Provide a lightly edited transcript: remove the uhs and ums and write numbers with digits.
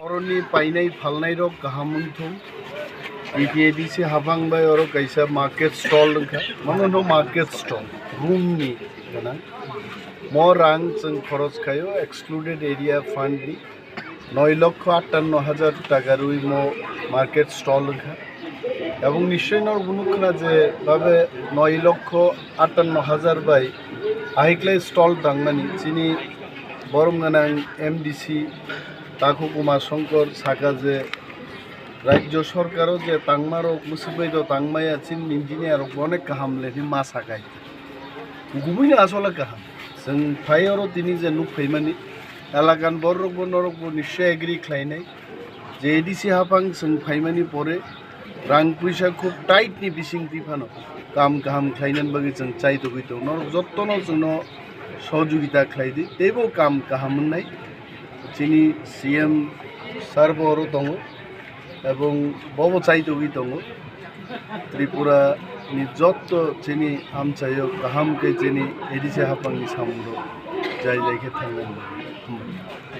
Oroni painai phalnai rok kahamunthum EPADC Haphang by oro kaisa market stall lengkha mano market stall room ni gana more rang jeng kharos khayo excluded area fund ni 9,58,000 টাকা রুই মো market stall লengkha এবং নিশ্চয় নর বুনুখনা যে ভাবে 9,58,000 by আহিক্লাই stall দাংনানি চিনি বরমগানাং MDC তাকু Kumar Shankar সাকা যে রাজ্য সরকারও যে তাংমারও মুসিবাই তো তাংমায়া চিন ইঞ্জিনিয়ার অনেক কাহাম লেনি মা সাকাই গুবুইনি আসলে কাহাম जों फाइरो তিনি যে नुफैमानि एलाकान बररकबो नरकबो निश्चय एग्री खालायनाय जे एडिसि हाफां जों फाइमानि परे रां पैसा खूब टाइटनि बिसिं दिफानो काम गाहाम खालायनायनि बागै जों चाइतो गैतो नरक जत्तनो जोंनो सहयोगिता खालायदि तेबो काम गाहाम मोननाय चिनि सीएम सारबरो दङ এবং বব চাইতো গই দङ त्रिपुरा नि जत्त चिनि आमचायो गाहामके चिनि एडिसि हाफांनि सामुंदो जाय जायखे थांनांगौ